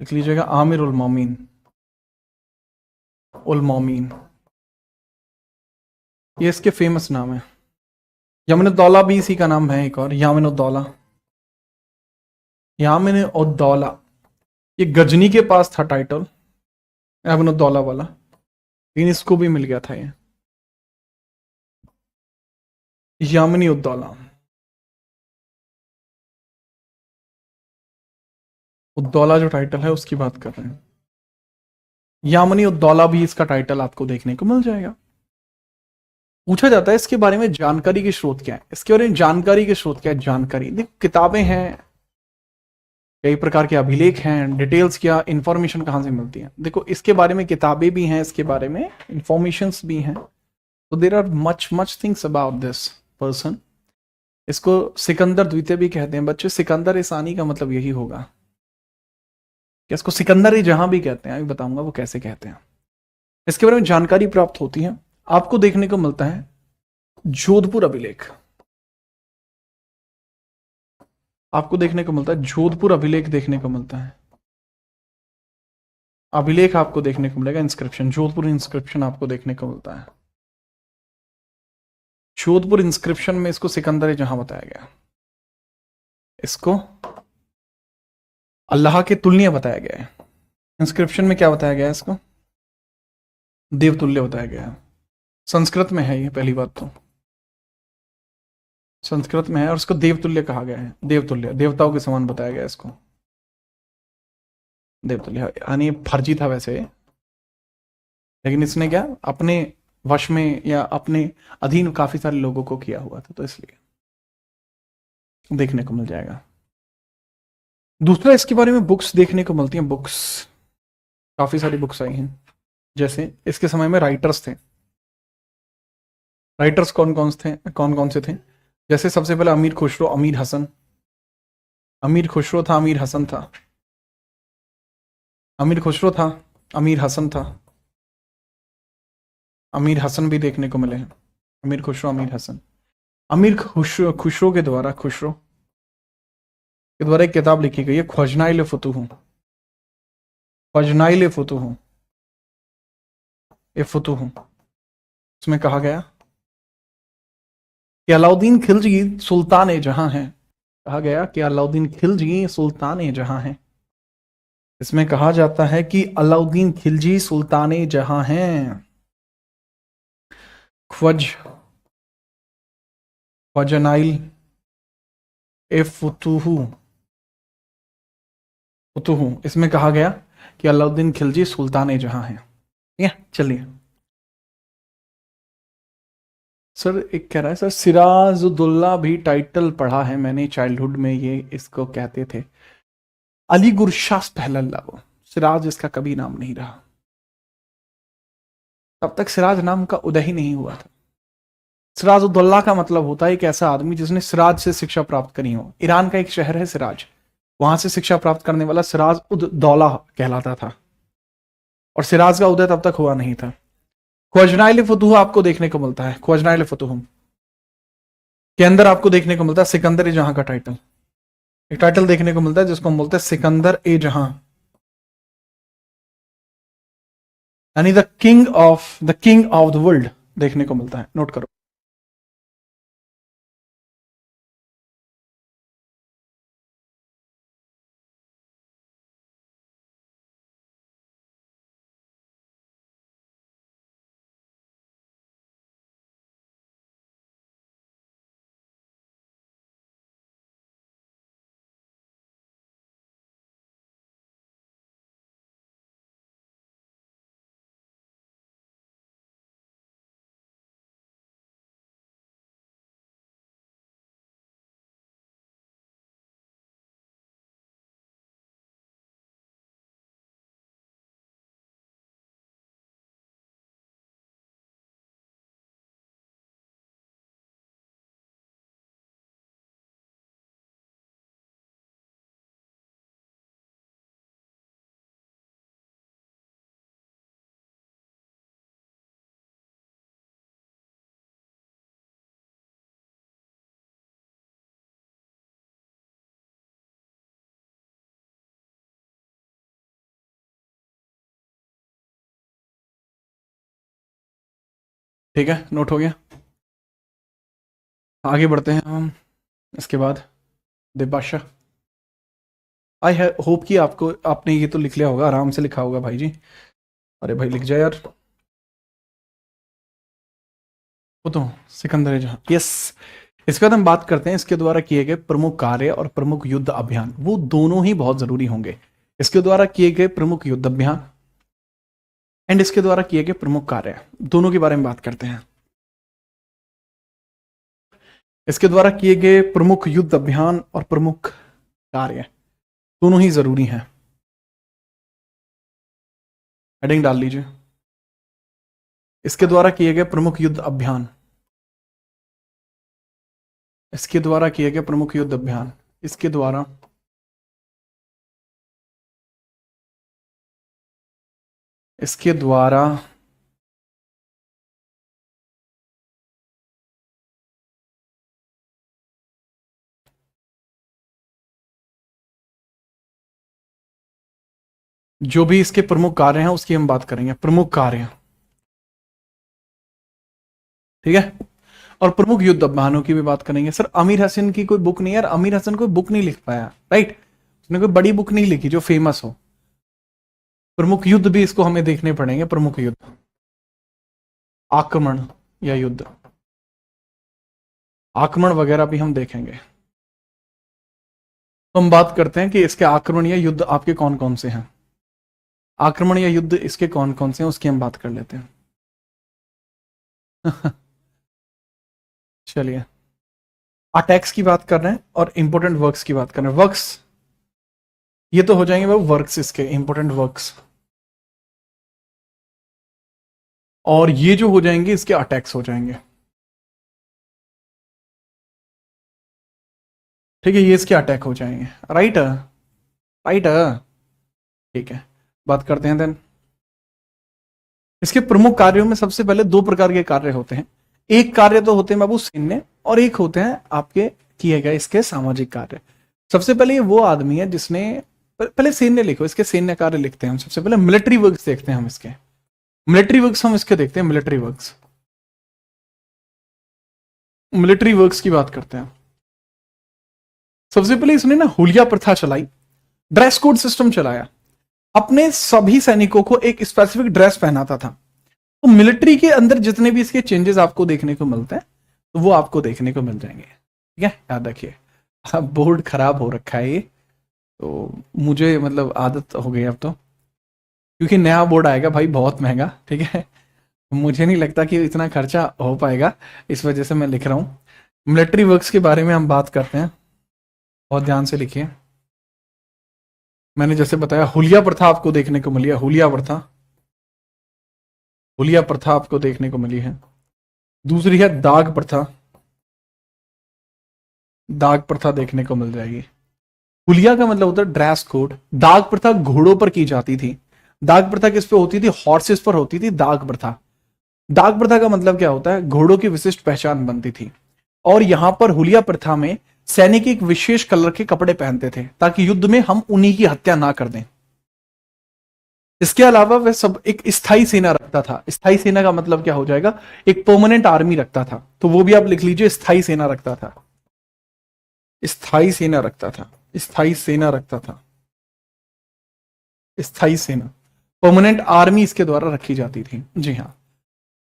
लिख लीजिएगा, आमिर उल मोमिन, उल मोमिन, ये इसके फेमस नाम है। यमन उद्दौला भी इसी का नाम है, एक और यामिन उद्दौला, यामिन उद्दौला। ये गजनी के पास था टाइटल यामिन उद्दौला वाला, लेकिन इसको भी मिल गया था ये यामिनी उद्दौला। उद्दौला जो टाइटल है उसकी बात कर रहे हैं। यामिनी उद्दौला भी इसका टाइटल आपको देखने को मिल जाएगा। पूछा जाता है इसके बारे में जानकारी के स्रोत क्या है, इसके बारे में जानकारी के स्रोत क्या है। जानकारी देखो, किताबें हैं, कई प्रकार के अभिलेख हैं, डिटेल्स क्या, इंफॉर्मेशन कहां से मिलती है। देखो इसके बारे में किताबें भी हैं, इसके बारे में इंफॉर्मेशंस भी हैं, तो there are much much things about this person. इसको सिकंदर द्वितीय भी कहते हैं बच्चे। सिकंदर ईसानी का मतलब यही होगा कि इसको सिकंदर ही जहां भी कहते हैं, अभी बताऊंगा वो कैसे कहते हैं। इसके बारे में जानकारी प्राप्त होती है, आपको देखने को मिलता है जोधपुर अभिलेख, आपको देखने को मिलता है जोधपुर अभिलेख देखने को मिलता है। अभिलेख आपको देखने को मिलेगा, इंस्क्रिप्शन, जोधपुर इंस्क्रिप्शन आपको देखने को मिलता है। जोधपुर इंस्क्रिप्शन में इसको सिकंदर जहां बताया गया, इसको अल्लाह के तुल्य बताया गया है। इंस्क्रिप्शन में क्या बताया गया है, इसको देवतुल्य बताया गया है। संस्कृत में है ये, पहली बात तो संस्कृत में है, और इसको देवतुल्य कहा गया है। देवतुल्य, देवताओं के समान बताया गया है इसको, देवतुल्य। यानी फर्जी था वैसे, लेकिन इसने क्या अपने वश में या अपने अधीन काफी सारे लोगों को किया हुआ था, तो इसलिए देखने को मिल जाएगा। दूसरा, इसके बारे में बुक्स देखने को मिलती हैं, बुक्स, काफी सारी बुक्स आई हैं। जैसे इसके समय में राइटर्स थे, राइटर्स कौन कौन थे, कौन कौन से थे। जैसे सबसे पहले अमीर खुसरो, अमीर हसन, अमीर खुसरो था, अमीर हसन था, अमीर खुसरो था, अमीर हसन था, अमीर हसन भी देखने को मिले हैं। अमीर खुसरो, अमीर हसन। अमीर खुसरो, खुसरो के द्वारा, खुसरो के द्वारा एक किताब लिखी गई है, ख्वजनाइल फुतूह, ख्वजनाइल फुतूह, ए फुतूह। उसमें कहा गया कि अलाउद्दीन खिलजी सुल्तान ए जहां है, कहा गया कि अलाउद्दीन खिलजी सुल्तान ए जहां है। इसमें कहा जाता है कि अलाउद्दीन खिलजी सुल्तान ए जहां हैं। ख्वज, ख्वजनाइल ए फुतूह, फुतूह, इसमें कहा गया कि अलाउद्दीन खिलजी सुल्तान ए जहां है। ठीक है, चलिए। सर एक कह रहा है, सर सिराजुद्दौला भी टाइटल पढ़ा है मैंने चाइल्डहुड में, ये इसको कहते थे अली गुरशाह पहलल्ला। वो सिराज इसका कभी नाम नहीं रहा, तब तक सिराज नाम का उदय ही नहीं हुआ था। सिराजुद्दौला का मतलब होता है एक ऐसा आदमी जिसने सिराज से शिक्षा प्राप्त करी हो। ईरान का एक शहर है सिराज, वहां से शिक्षा प्राप्त करने वाला सिराज उद दौला कहलाता था, और सिराज का उदय तब तक हुआ नहीं था। ख्वजनाइल फुतूह आपको देखने को मिलता है, ख्वजनाइल फुतूह के अंदर आपको देखने को मिलता है सिकंदर ए जहां का टाइटल, एक टाइटल देखने को मिलता है जिसको हम बोलते हैं सिकंदर ए जहां, यानी the king of the world देखने को मिलता है। नोट करो। ठीक है, नोट हो गया। आगे बढ़ते हैं हम। इसके बाद देवबादशाह, आई होप कि आपने ये तो लिख लिया होगा, आराम से लिखा होगा भाई जी। अरे भाई लिख जाए यार। वो तो सिकंदर जहां, यस। इसके बाद हम बात करते हैं इसके द्वारा किए गए प्रमुख कार्य और प्रमुख युद्ध अभियान, वो दोनों ही बहुत जरूरी होंगे। इसके द्वारा किए गए प्रमुख युद्ध अभियान एंड इसके द्वारा किए गए प्रमुख कार्य, दोनों के बारे में बात करते हैं। इसके द्वारा किए गए प्रमुख युद्ध अभियान और प्रमुख कार्य दोनों ही जरूरी हैं। हेडिंग डाल लीजिए, इसके द्वारा किए गए प्रमुख युद्ध अभियान, इसके द्वारा किए गए प्रमुख युद्ध अभियान, इसके द्वारा इसके द्वारा जो भी इसके प्रमुख कार्य हैं उसकी हम बात करेंगे, प्रमुख कार्य, ठीक है। और प्रमुख युद्ध अभियानों की भी बात करेंगे। सर आमिर हसन की कोई बुक नहीं है यार, आमिर हसन कोई बुक नहीं लिख पाया, राइट, उसने कोई बड़ी बुक नहीं लिखी जो फेमस हो। प्रमुख युद्ध भी इसको हमें देखने पड़ेंगे, प्रमुख युद्ध, आक्रमण या युद्ध, आक्रमण वगैरह भी हम देखेंगे। तो हम बात करते हैं कि इसके आक्रमण या युद्ध आपके कौन कौन से हैं, आक्रमण या युद्ध इसके कौन कौन से हैं उसकी हम बात कर लेते हैं। चलिए, अटैक्स की बात कर रहे हैं और इंपोर्टेंट वर्क्स की बात कर रहे हैं। वर्क्स ये तो हो जाएंगे वो वर्क्स, इसके इंपोर्टेंट वर्क्स, और ये जो हो जाएंगे इसके अटैक्स हो जाएंगे, ठीक है, ये इसके अटैक हो जाएंगे, राइट राइट, ठीक है। बात करते हैं देन, इसके प्रमुख कार्यों में सबसे पहले दो प्रकार के कार्य होते हैं। एक कार्य तो होते हैं बाबू सैन्य, और एक होते हैं आपके किए गए इसके सामाजिक कार्य। सबसे पहले ये वो आदमी है जिसने, पहले सैन्य लिखो, इसके सैन्य कार्य लिखते हैं हम। सबसे पहले मिलिट्री वर्क्स देखते हैं हम, इसके मिलिट्री वर्क्स हम इसके देखते हैं, मिलिट्री वर्क्स, मिलिट्री वर्क्स की बात करते हैं। सबसे पहले इसने ना हुलिया प्रथा चलाई, ड्रेस कोड सिस्टम चलाया, अपने सभी सैनिकों को एक स्पेसिफिक ड्रेस पहनाता था। तो मिलिट्री के अंदर जितने भी इसके चेंजेस आपको देखने को मिलते हैं तो वो आपको देखने को मिल जाएंगे, ठीक है, याद रखिए। अब बोर्ड खराब हो रखा है ये, तो मुझे मतलब आदत हो गई अब तो, क्योंकि नया बोर्ड आएगा भाई बहुत महंगा, ठीक है, मुझे नहीं लगता कि इतना खर्चा हो पाएगा, इस वजह से मैं लिख रहा हूँ। मिलिट्री वर्क्स के बारे में हम बात करते हैं, बहुत ध्यान से लिखिए। मैंने जैसे बताया हुलिया प्रथा आपको देखने को मिली है, हुलिया प्रथा, हुलिया प्रथा आपको देखने को मिली है। दूसरी है दाग प्रथा, दाग प्रथा देखने को मिल जाएगी। हुलिया का मतलब होता है ड्रेस कोड, दाग प्रथा घोड़ों पर की जाती थी। दाग प्रथा किस पे होती थी, हॉर्सेस पर होती थी दाग प्रथा। दाग प्रथा का मतलब क्या होता है, घोड़ों की विशिष्ट पहचान बनती थी। और यहां पर हुलिया प्रथा में सैनिक एक विशेष कलर के कपड़े पहनते थे ताकि युद्ध में हम उन्हीं की हत्या ना कर दें। इसके अलावा वह सब एक स्थायी सेना रखता था। स्थायी सेना का मतलब क्या हो जाएगा, एक परमानेंट आर्मी रखता था, तो वो भी आप लिख लीजिए, स्थायी सेना रखता था, स्थायी सेना रखता था, स्थायी सेना रखता था, स्थायी सेना, परमानेंट आर्मी इसके द्वारा रखी जाती थी। जी हाँ,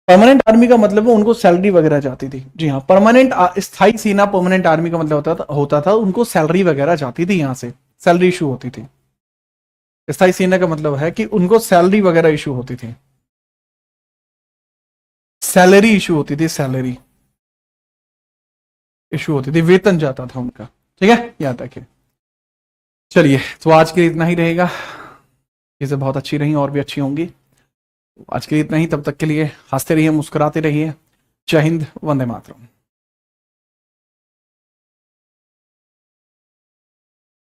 परमानेंट आर्मी का मतलब है उनको सैलरी वगैरह जाती थी। जी हाँ, परमानेंट स्थायी सेना, परमानेंट आर्मी का मतलब होता था उनको सैलरी वगैरह जाती थी, यहां से सैलरी इशू होती थी। स्थायी सेना का मतलब है कि उनको सैलरी वगैरह इशू होती थी, सैलरी इशू होती थी, सैलरी इशू होती थी, वेतन जाता था उनका, ठीक है, याद रखिए। चलिए, तो आज के लिए इतना ही रहेगा, चीजें बहुत अच्छी रही और भी अच्छी होंगी। आज के लिए इतना ही, तब तक के लिए हंसते रहिए, मुस्कुराते रहिए। जय हिंद, वंदे मातरम।